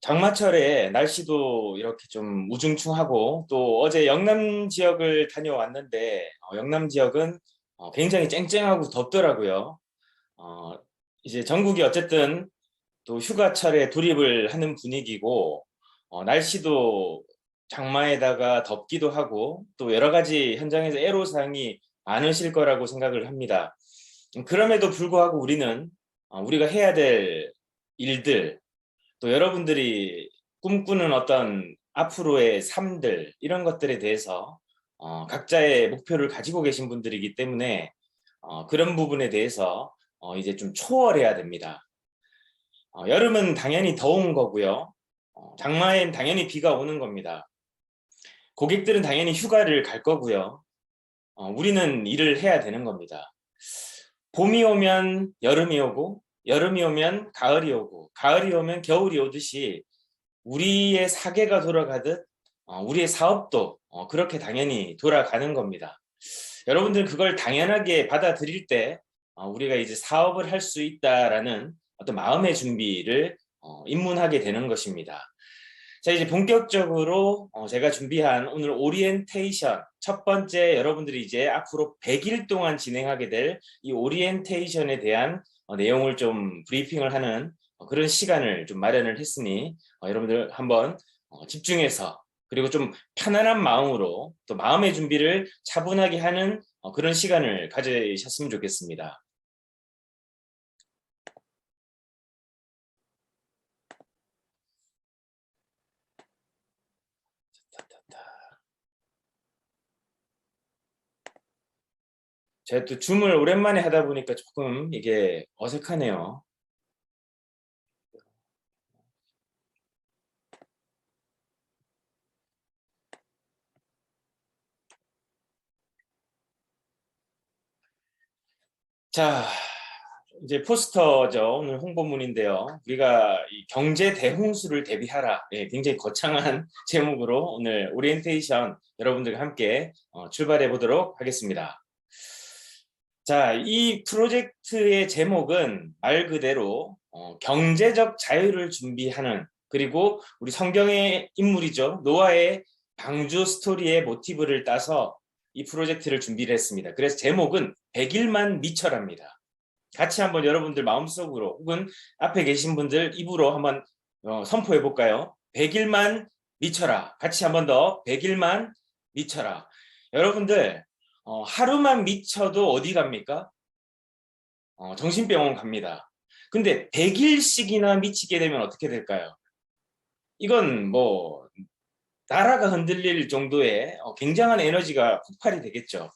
장마철에 날씨도 이렇게 좀 우중충하고 또 어제 영남 지역을 다녀왔는데 영남 지역은 굉장히 쨍쨍하고 덥더라고요. 어, 이제 전국이 어쨌든 또 휴가철에 돌입을 하는 분위기고 날씨도 장마에다가 덥기도 하고 또 여러 가지 현장에서 애로사항이 많으실 거라고 생각을 합니다. 그럼에도 불구하고 우리는 우리가 해야 될 일들 또 여러분들이 꿈꾸는 어떤 앞으로의 삶들 이런 것들에 대해서 각자의 목표를 가지고 계신 분들이기 때문에 그런 부분에 대해서 이제 좀 초월해야 됩니다. 여름은 당연히 더운 거고요. 장마엔 당연히 비가 오는 겁니다. 고객들은 당연히 휴가를 갈 거고요. 우리는 일을 해야 되는 겁니다. 봄이 오면 여름이 오고 여름이 오면 가을이 오고 가을이 오면 겨울이 오듯이 우리의 사계가 돌아가듯 우리의 사업도 그렇게 당연히 돌아가는 겁니다. 여러분들 그걸 당연하게 받아들일 때 우리가 이제 사업을 할 수 있다라는 어떤 마음의 준비를 입문하게 되는 것입니다. 자, 이제 본격적으로 제가 준비한 오늘 오리엔테이션 첫 번째 여러분들이 이제 앞으로 100일 동안 진행하게 될 이 오리엔테이션에 대한 내용을 좀 브리핑을 하는 그런 시간을 좀 마련을 했으니 여러분들 한번 집중해서 그리고 좀 편안한 마음으로 또 마음의 준비를 차분하게 하는 그런 시간을 가지셨으면 좋겠습니다. 제가 또 줌을 오랜만에 하다 보니까 조금 이게 어색하네요. 자, 이제 포스터죠. 오늘 홍보문인데요. 우리가 이 경제 대홍수를 대비하라. 예, 굉장히 거창한 제목으로 오늘 오리엔테이션 여러분들과 함께 출발해 보도록 하겠습니다. 자, 이 프로젝트의 제목은 말 그대로 경제적 자유를 준비하는 그리고 우리 성경의 인물이죠. 노아의 방주 스토리의 모티브를 따서 이 프로젝트를 준비를 했습니다. 그래서 제목은 100일만 미쳐랍니다. 같이 한번 여러분들 마음속으로 혹은 앞에 계신 분들 입으로 한번 선포해 볼까요? 100일만 미쳐라. 같이 한번 더 100일만 미쳐라. 여러분들 하루만 미쳐도 어디 갑니까? 정신병원 갑니다. 근데 100일씩이나 미치게 되면 어떻게 될까요? 이건 뭐 나라가 흔들릴 정도의 굉장한 에너지가 폭발이 되겠죠.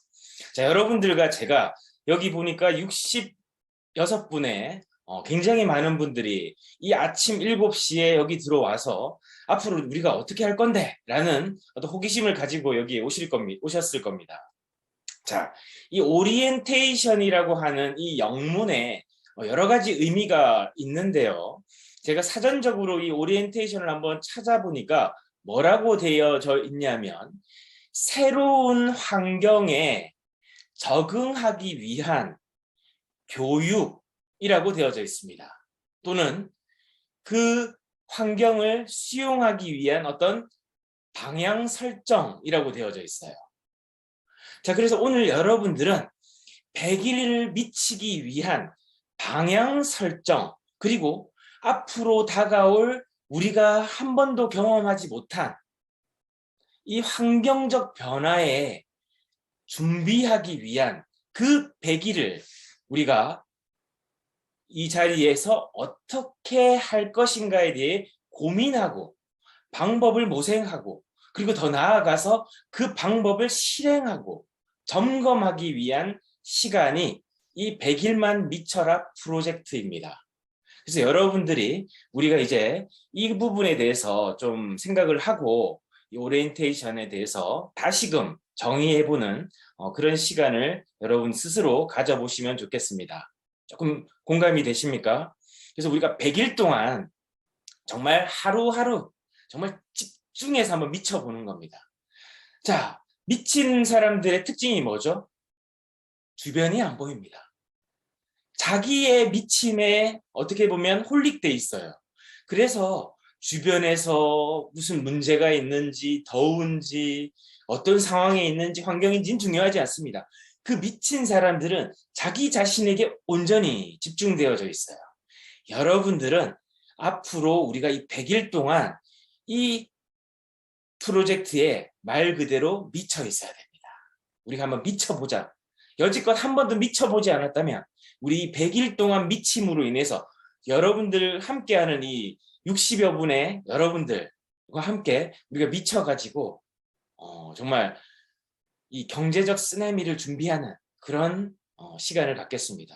자, 여러분들과 제가 여기 보니까 66분의 굉장히 많은 분들이 이 아침 7시에 여기 들어와서 앞으로 우리가 어떻게 할 건데? 라는 어떤 호기심을 가지고 여기 오셨을 겁니다. 자, 이 오리엔테이션이라고 하는 이 영문에 여러 가지 의미가 있는데요. 제가 사전적으로 이 오리엔테이션을 한번 찾아보니까 뭐라고 되어져 있냐면 새로운 환경에 적응하기 위한 교육이라고 되어져 있습니다. 또는 그 환경을 수용하기 위한 어떤 방향 설정이라고 되어져 있어요. 자, 그래서 오늘 여러분들은 100일을 미치기 위한 방향 설정, 그리고 앞으로 다가올 우리가 한 번도 경험하지 못한 이 환경적 변화에 준비하기 위한 그 100일을 우리가 이 자리에서 어떻게 할 것인가에 대해 고민하고 방법을 모색하고 그리고 더 나아가서 그 방법을 실행하고 점검하기 위한 시간이 이 100일만 미쳐라 프로젝트입니다. 그래서 여러분들이 우리가 이제 이 부분에 대해서 좀 생각을 하고 이 오리엔테이션에 대해서 다시금 정의해보는 그런 시간을 여러분 스스로 가져보시면 좋겠습니다. 조금 공감이 되십니까? 그래서 우리가 100일 동안 정말 하루하루 정말 집중해서 한번 미쳐보는 겁니다. 자, 미친 사람들의 특징이 뭐죠? 주변이 안 보입니다. 자기의 미침에 어떻게 보면 홀릭돼 있어요. 그래서 주변에서 무슨 문제가 있는지, 더운지, 어떤 상황에 있는지, 환경인지는 중요하지 않습니다. 그 미친 사람들은 자기 자신에게 온전히 집중되어져 있어요. 여러분들은 앞으로 우리가 이 100일 동안 이 프로젝트에 말 그대로 미쳐 있어야 됩니다. 우리가 한번 미쳐보자. 여지껏 한 번도 미쳐보지 않았다면 우리 100일 동안 미침으로 인해서 여러분들 함께하는 이 60여 분의 여러분들과 함께 우리가 미쳐가지고 정말 이 경제적 쓰나미를 준비하는 그런 시간을 갖겠습니다.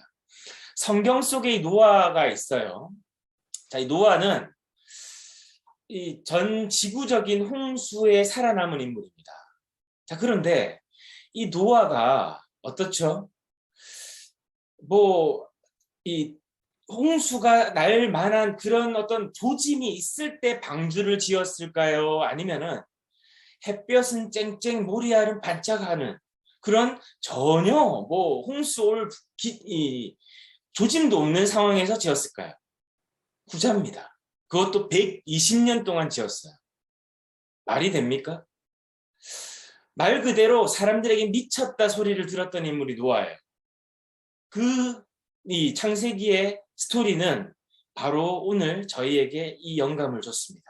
성경 속에 이 노아가 있어요. 자, 이 노아는 이 전 지구적인 홍수에 살아남은 인물입니다. 자, 그런데 이 노아가 어떻죠? 뭐, 이 홍수가 날 만한 그런 어떤 조짐이 있을 때 방주를 지었을까요? 아니면은 햇볕은 쨍쨍 모리알은 반짝하는 그런 전혀 뭐 홍수 올 조짐도 없는 상황에서 지었을까요? 후자입니다. 그것도 120년 동안 지었어요. 말이 됩니까? 말 그대로 사람들에게 미쳤다 소리를 들었던 인물이 노아예요. 이 창세기의 스토리는 바로 오늘 저희에게 이 영감을 줬습니다.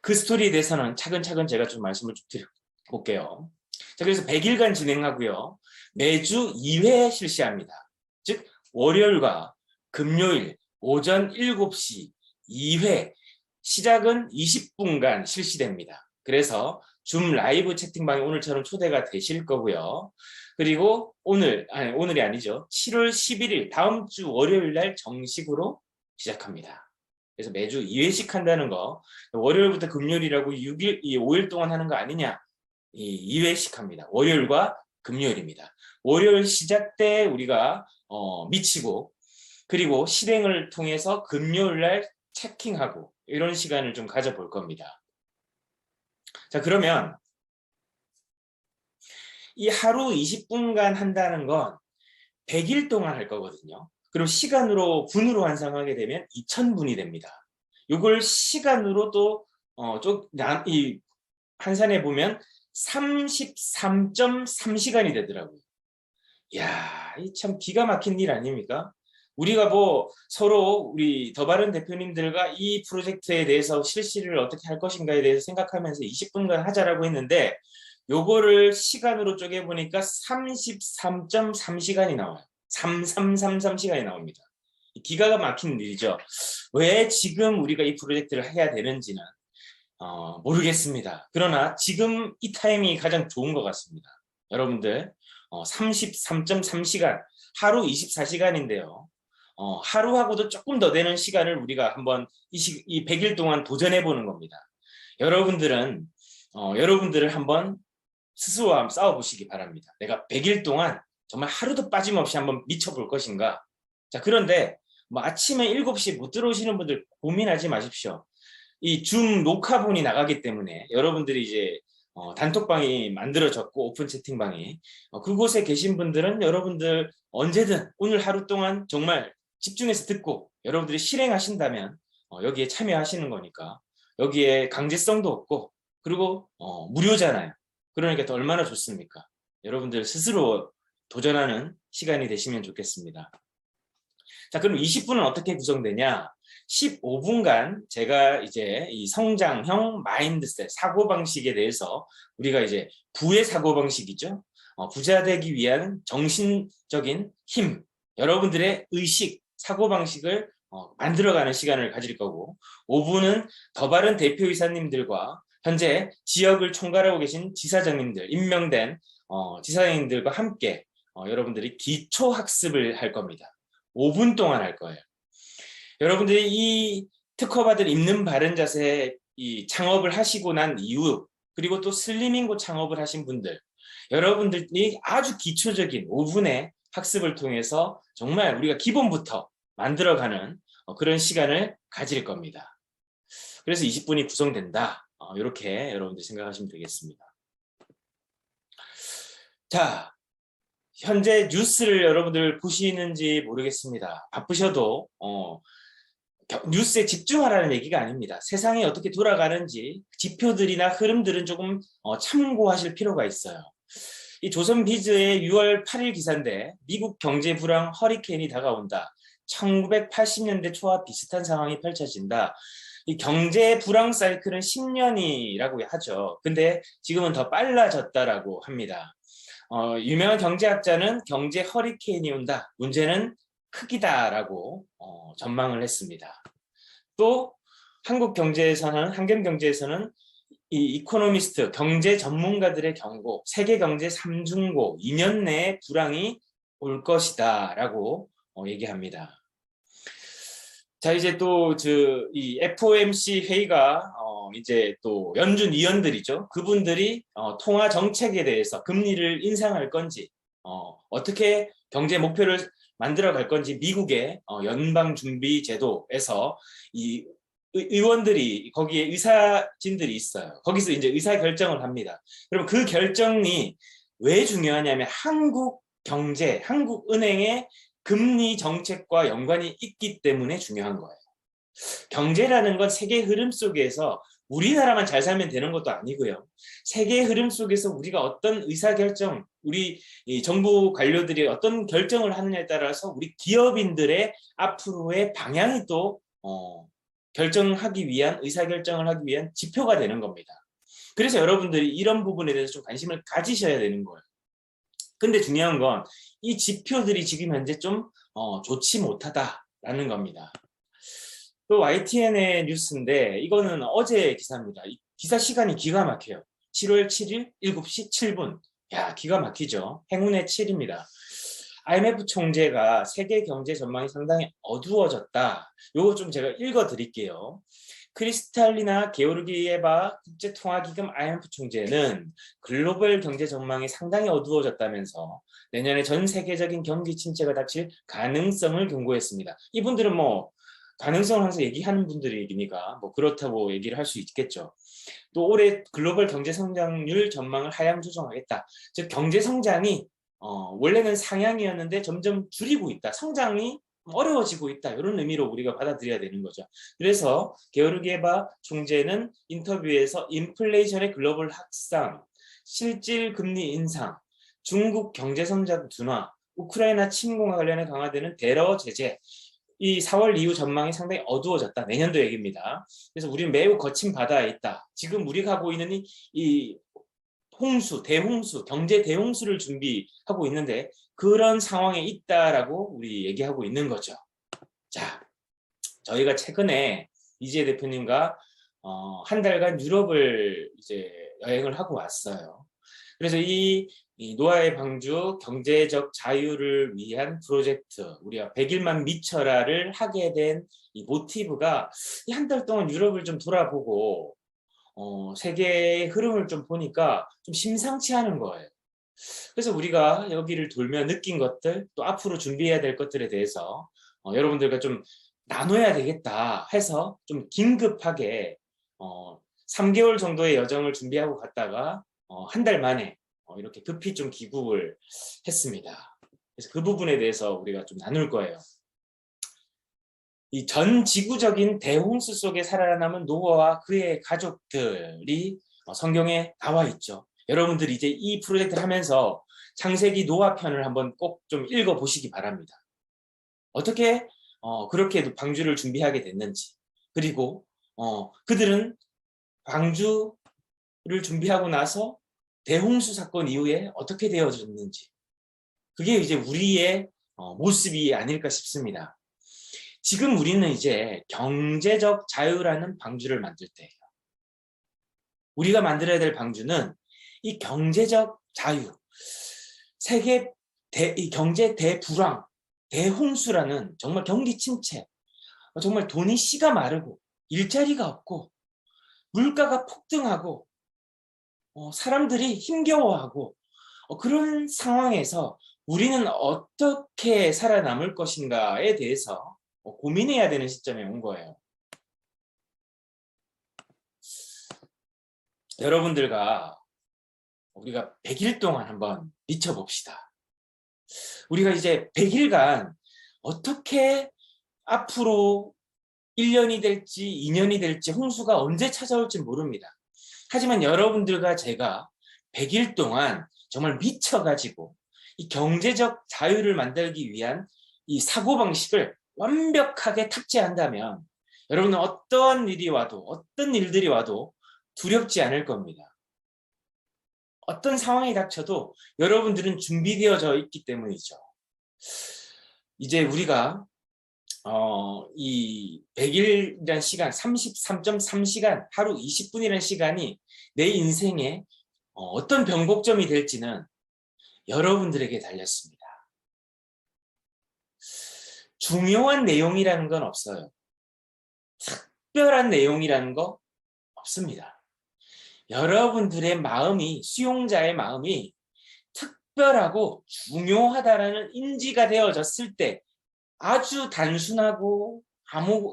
그 스토리에 대해서는 차근차근 제가 좀 말씀을 좀 드려볼게요. 자, 그래서 100일간 진행하고요. 매주 2회 실시합니다. 즉 월요일과 금요일 오전 7시 2회, 시작은 20분간 실시됩니다. 그래서 줌 라이브 채팅방에 오늘처럼 초대가 되실 거고요. 그리고 오늘이 아니죠. 7월 11일 다음 주 월요일 날 정식으로 시작합니다. 그래서 매주 2회씩 한다는 거, 월요일부터 금요일이라고 6일, 5일 동안 하는 거 아니냐? 2회씩 합니다. 월요일과 금요일입니다. 월요일 시작 때 우리가 미치고, 그리고 실행을 통해서 금요일 날 체킹하고 이런 시간을 좀 가져볼 겁니다. 자, 그러면 이 하루 20분간 한다는 건 100일 동안 할 거거든요. 그럼 시간으로 분으로 환산하게 되면 2000분이 됩니다. 이걸 시간으로 또 환산해 보면 33.3시간이 되더라고요. 이야, 이 참 기가 막힌 일 아닙니까? 우리가 뭐 서로 우리 더 바른 대표님들과 이 프로젝트에 대해서 실시를 어떻게 할 것인가에 대해서 생각하면서 20분간 하자라고 했는데 요거를 시간으로 쪼개보니까 33.3시간이 나와요. 3333시간이 나옵니다. 기가 막힌 일이죠. 왜 지금 우리가 이 프로젝트를 해야 되는지는 모르겠습니다. 그러나 지금 이 타이밍이 가장 좋은 것 같습니다. 여러분들 33.3시간, 하루 24시간인데요. 하루하고도 조금 더 되는 시간을 우리가 한번 이 100일 동안 도전해 보는 겁니다. 여러분들은 여러분들을 한번 스스로와 싸워보시기 바랍니다. 내가 100일 동안 정말 하루도 빠짐없이 한번 미쳐볼 것인가. 자, 그런데 뭐 아침에 7시에 못 들어오시는 분들 고민하지 마십시오. 이 줌 녹화본이 나가기 때문에 여러분들이 이제 단톡방이 만들어졌고 오픈 채팅방이 그곳에 계신 분들은 여러분들 언제든 오늘 하루 동안 정말 집중해서 듣고 여러분들이 실행하신다면 여기에 참여하시는 거니까 여기에 강제성도 없고 그리고 무료잖아요. 그러니까 더 얼마나 좋습니까? 여러분들 스스로 도전하는 시간이 되시면 좋겠습니다. 자, 그럼 20분은 어떻게 구성되냐? 15분간 제가 이제 이 성장형 마인드셋, 사고방식에 대해서 우리가 이제 부의 사고방식이죠. 부자 되기 위한 정신적인 힘, 여러분들의 의식, 사고방식을 만들어가는 시간을 가질 거고 5분은 더 바른 대표이사님들과 현재 지역을 총괄하고 계신 지사장님들, 임명된 지사장님들과 함께 여러분들이 기초학습을 할 겁니다. 5분 동안 할 거예요. 여러분들이 이 특허받을 입는 바른 자세 이 창업을 하시고 난 이후 그리고 또 슬리밍고 창업을 하신 분들 여러분들이 아주 기초적인 5분의 학습을 통해서 정말 우리가 기본부터 만들어가는 그런 시간을 가질 겁니다. 그래서 20분이 구성된다. 이렇게 여러분들 생각하시면 되겠습니다. 자, 현재 뉴스를 여러분들 보시는지 모르겠습니다. 바쁘셔도 뉴스에 집중하라는 얘기가 아닙니다. 세상이 어떻게 돌아가는지 지표들이나 흐름들은 조금 참고하실 필요가 있어요. 이 조선비즈의 6월 8일 기사인데 미국 경제 불황 허리케인이 다가온다. 1980년대 초와 비슷한 상황이 펼쳐진다. 이 경제 불황 사이클은 10년이라고 하죠. 근데 지금은 더 빨라졌다라고 합니다. 유명한 경제학자는 경제 허리케인이 온다. 문제는 크기다라고 전망을 했습니다. 또 한경경제에서는 이 이코노미스트 경제 전문가들의 경고, 세계 경제 3중고 2년 내에 불황이 올 것이다라고 얘기합니다. 자, 이제 또 이 FOMC 회의가 이제 또 연준 위원들이죠. 그분들이 통화 정책에 대해서 금리를 인상할 건지 어떻게 경제 목표를 만들어 갈 건지 미국의 연방준비제도에서 이 의원들이 거기에 의사진들이 있어요. 거기서 이제 의사 결정을 합니다. 그럼 그 결정이 왜 중요하냐면 한국 경제, 한국은행의 금리 정책과 연관이 있기 때문에 중요한 거예요. 경제라는 건 세계 흐름 속에서 우리나라만 잘 살면 되는 것도 아니고요. 세계 흐름 속에서 우리가 어떤 의사결정, 우리 정부 관료들이 어떤 결정을 하느냐에 따라서 우리 기업인들의 앞으로의 방향이 또 결정하기 위한, 의사결정을 하기 위한 지표가 되는 겁니다. 그래서 여러분들이 이런 부분에 대해서 좀 관심을 가지셔야 되는 거예요. 근데 중요한 건 이 지표들이 지금 현재 좀 좋지 못하다라는 겁니다. 또 YTN의 뉴스인데 이거는 어제 기사입니다. 기사 시간이 기가 막혀요. 7월 7일 7시 7분. 야, 기가 막히죠. 행운의 7입니다. IMF 총재가 세계 경제 전망이 상당히 어두워졌다. 요거 좀 제가 읽어 드릴게요. 크리스탈리나 게오르기예바 국제통화기금 IMF 총재는 글로벌 경제 전망이 상당히 어두워졌다면서 내년에 전 세계적인 경기 침체가 닥칠 가능성을 경고했습니다. 이분들은 가능성을 항상 얘기하는 분들이니까 그렇다고 얘기를 할 수 있겠죠. 또 올해 글로벌 경제 성장률 전망을 하향 조정하겠다. 즉 경제 성장이 원래는 상향이었는데 점점 줄이고 있다. 성장이 어려워지고 있다. 이런 의미로 우리가 받아들여야 되는 거죠. 그래서 게오르기예바 총재는 인터뷰에서 인플레이션의 글로벌 확산, 실질 금리 인상, 중국 경제 성장 둔화, 우크라이나 침공과 관련해 강화되는 대러 제재, 이 4월 이후 전망이 상당히 어두워졌다. 내년도 얘기입니다. 그래서 우리는 매우 거친 바다에 있다. 지금 우리가 하고 있는 이 홍수, 대홍수, 경제 대홍수를 준비하고 있는데 그런 상황에 있다라고 우리 얘기하고 있는 거죠. 자, 저희가 최근에 이재 대표님과 한 달간 유럽을 이제 여행을 하고 왔어요. 그래서 이 노아의 방주 경제적 자유를 위한 프로젝트, 우리가 100일만 미쳐라를 하게 된 이 모티브가 이 한 달 동안 유럽을 좀 돌아보고 세계의 흐름을 좀 보니까 좀 심상치 않은 거예요. 그래서 우리가 여기를 돌며 느낀 것들, 또 앞으로 준비해야 될 것들에 대해서 여러분들과 좀 나눠야 되겠다 해서 좀 긴급하게 3개월 정도의 여정을 준비하고 갔다가 한 달 만에 이렇게 급히 좀 귀국을 했습니다. 그래서 그 부분에 대해서 우리가 좀 나눌 거예요. 이 전 지구적인 대홍수 속에 살아남은 노아와 그의 가족들이 성경에 나와 있죠. 여러분들이 이제 이 프로젝트를 하면서 창세기 노아 편을 한번 꼭 좀 읽어보시기 바랍니다. 어떻게 그렇게 방주를 준비하게 됐는지, 그리고 그들은 방주를 준비하고 나서 대홍수 사건 이후에 어떻게 되어졌는지, 그게 이제 우리의 모습이 아닐까 싶습니다. 지금 우리는 이제 경제적 자유라는 방주를 만들 때예요. 우리가 만들어야 될 방주는 이 경제적 자유, 세계 이 경제 대불황, 대홍수라는 정말 경기 침체, 정말 돈이 씨가 마르고 일자리가 없고 물가가 폭등하고 사람들이 힘겨워하고 그런 상황에서 우리는 어떻게 살아남을 것인가에 대해서 고민해야 되는 시점에 온 거예요. 여러분들과 우리가 100일 동안 한번 미쳐봅시다. 우리가 이제 100일간 어떻게 앞으로 1년이 될지 2년이 될지 홍수가 언제 찾아올지 모릅니다. 하지만 여러분들과 제가 100일 동안 정말 미쳐가지고 이 경제적 자유를 만들기 위한 이 사고방식을 완벽하게 탑재한다면 여러분은 어떠한 일이 와도 어떤 일들이 와도 두렵지 않을 겁니다. 어떤 상황이 닥쳐도 여러분들은 준비되어져 있기 때문이죠. 이제 우리가 이 100일이라는 시간, 33.3시간, 하루 20분이라는 시간이 내 인생에 어떤 변곡점이 될지는 여러분들에게 달렸습니다. 중요한 내용이라는 건 없어요. 특별한 내용이라는 거 없습니다. 여러분들의 마음이, 수용자의 마음이 특별하고 중요하다라는 인지가 되어졌을 때 아주 단순하고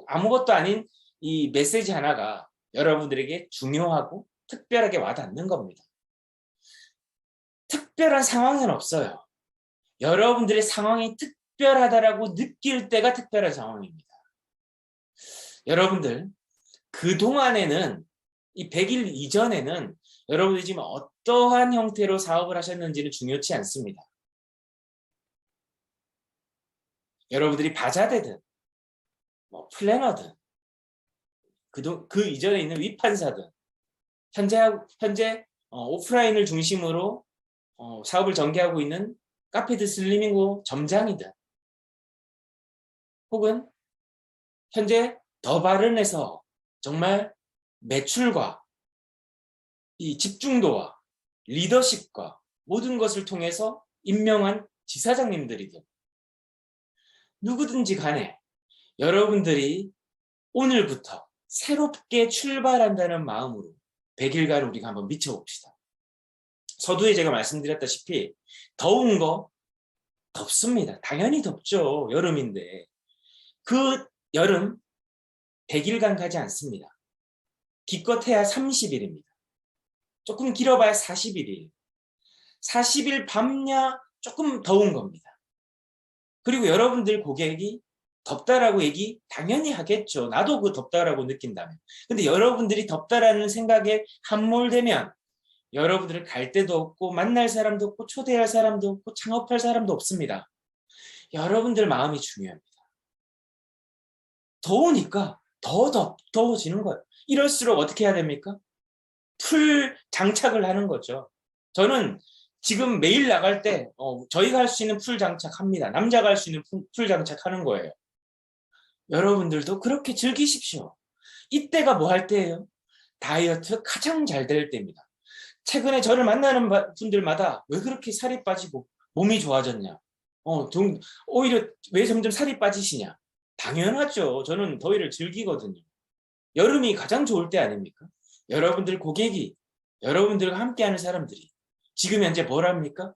아무것도 아닌 이 메시지 하나가 여러분들에게 중요하고 특별하게 와닿는 겁니다. 특별한 상황은 없어요. 여러분들의 상황이 특별하다라고 느낄 때가 특별한 상황입니다. 여러분들, 그동안에는 이 100일 이전에는 여러분들이 지금 어떠한 형태로 사업을 하셨는지는 중요치 않습니다. 여러분들이 바자되든 플래너든 그 이전에 있는 위판사든 현재 오프라인을 중심으로 사업을 전개하고 있는 카페드 슬리밍고 점장이든 혹은 현재 더 바른에서 정말 매출과 이 집중도와 리더십과 모든 것을 통해서 임명한 지사장님들이든 누구든지 간에 여러분들이 오늘부터 새롭게 출발한다는 마음으로 100일간 우리가 한번 미쳐봅시다. 서두에 제가 말씀드렸다시피 더운 거 덥습니다. 당연히 덥죠. 여름인데 그 여름 100일간 가지 않습니다. 기껏해야 30일입니다. 조금 길어봐야 40일이에요. 40일 밤야 조금 더운 겁니다. 그리고 여러분들 고객이 덥다라고 얘기 당연히 하겠죠. 나도 그 덥다라고 느낀다면. 근데 여러분들이 덥다라는 생각에 함몰되면 여러분들은 갈 데도 없고 만날 사람도 없고 초대할 사람도 없고 창업할 사람도 없습니다. 여러분들 마음이 중요합니다. 더우니까 더 더워지는 거예요. 이럴수록 어떻게 해야 됩니까? 풀 장착을 하는 거죠. 저는 지금 매일 나갈 때 저희가 할 수 있는 풀 장착합니다. 남자가 할 수 있는 풀 장착하는 거예요. 여러분들도 그렇게 즐기십시오. 이때가 뭐 할 때예요? 다이어트 가장 잘 될 때입니다. 최근에 저를 만나는 분들마다 왜 그렇게 살이 빠지고 몸이 좋아졌냐? 오히려 왜 점점 살이 빠지시냐? 당연하죠. 저는 더위를 즐기거든요. 여름이 가장 좋을 때 아닙니까? 여러분들 고객이, 여러분들과 함께하는 사람들이 지금 현재 뭘 합니까?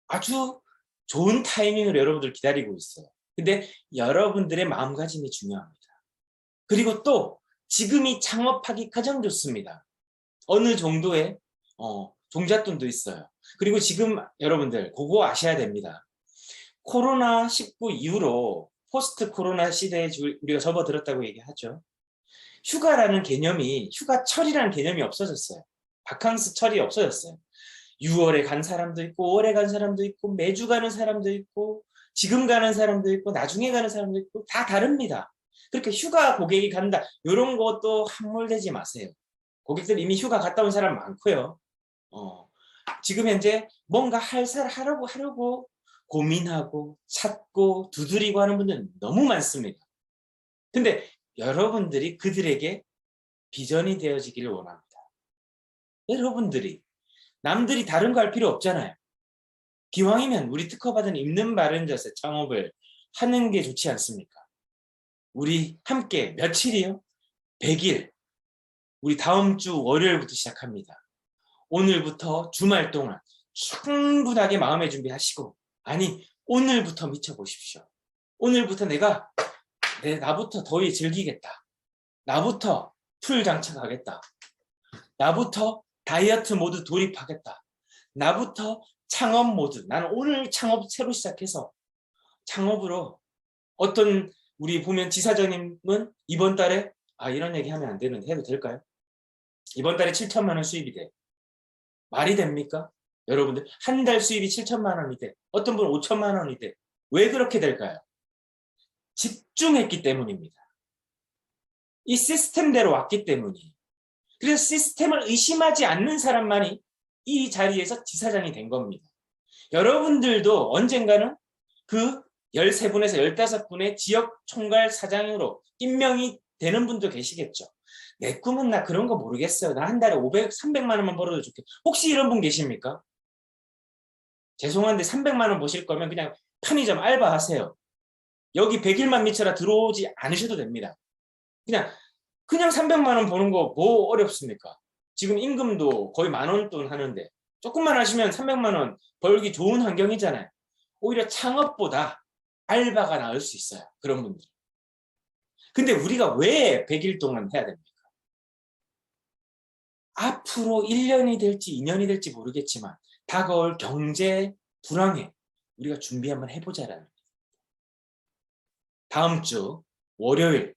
아주 좋은 타이밍으로 여러분들 기다리고 있어요. 근데 여러분들의 마음가짐이 중요합니다. 그리고 또 지금이 창업하기 가장 좋습니다. 어느 정도의 종잣돈도 있어요. 그리고 지금 여러분들 그거 아셔야 됩니다. 코로나19 이후로 포스트 코로나 시대에 우리가 접어들었다고 얘기하죠. 휴가라는 개념이, 휴가철이라는 개념이 없어졌어요. 바캉스 철이 없어졌어요. 6월에 간 사람도 있고 5월에 간 사람도 있고 매주 가는 사람도 있고 지금 가는 사람도 있고 나중에 가는 사람도 있고 다 다릅니다. 그렇게 휴가 고객이 간다 이런 것도 함몰되지 마세요. 고객들 이미 휴가 갔다 온 사람 많고요. 지금 현재 뭔가 하려고 고민하고 찾고 두드리고 하는 분들 너무 많습니다. 근데 여러분들이 그들에게 비전이 되어지기를 원합니다. 여러분들이 남들이 다른 거 할 필요 없잖아요. 기왕이면 우리 특허받은 있는 바른 자세 창업을 하는 게 좋지 않습니까? 우리 함께 며칠이요? 100일. 우리 다음 주 월요일부터 시작합니다. 오늘부터 주말 동안 충분하게 마음의 준비하시고 아니 오늘부터 미쳐보십시오. 오늘부터 나부터 더위 즐기겠다. 나부터 풀 장착하겠다. 나부터 다이어트 모드 돌입하겠다. 나부터 창업 모드. 나는 오늘 창업 새로 시작해서 창업으로 어떤 우리 보면 지사장님은 이번 달에 이런 얘기 하면 안 되는데 해도 될까요? 이번 달에 7천만 원 수입이 돼. 말이 됩니까? 여러분들 한 달 수입이 7천만 원이 돼. 어떤 분은 5천만 원이 돼. 왜 그렇게 될까요? 집중했기 때문입니다. 이 시스템대로 왔기 때문이에요. 그래서 시스템을 의심하지 않는 사람만이 이 자리에서 지사장이 된 겁니다. 여러분들도 언젠가는 그 13분에서 15분의 지역 총괄 사장으로 임명이 되는 분도 계시겠죠. 내 꿈은 나 그런 거 모르겠어요. 나 한 달에 500, 300만 원만 벌어도 좋겠어. 혹시 이런 분 계십니까? 죄송한데 300만 원 버실 거면 그냥 편의점 알바하세요. 여기 100일만 미쳐라 들어오지 않으셔도 됩니다. 그냥 300만 원 버는 거 뭐 어렵습니까? 지금 임금도 거의 10,000원 돈 하는데 조금만 하시면 300만 원 벌기 좋은 환경이잖아요. 오히려 창업보다 알바가 나을 수 있어요. 그런 분들. 근데 우리가 왜 100일 동안 해야 됩니까? 앞으로 1년이 될지 2년이 될지 모르겠지만 다가올 경제 불황에 우리가 준비 한번 해보자라는 거예요. 다음 주 월요일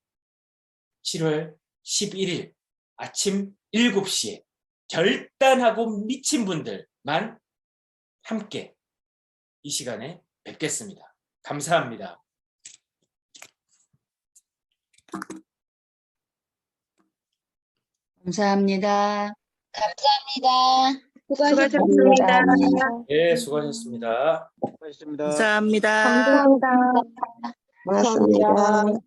7월 11일 아침 7시에 결단하고 미친 분들만 함께 이 시간에 뵙겠습니다. 감사합니다. 감사합니다. 감사합니다. 수고하셨습니다. 네, 수고하셨습니다. 수고하셨습니다. 감사합니다. 감사합니다. 고맙습니다. 감사합니다.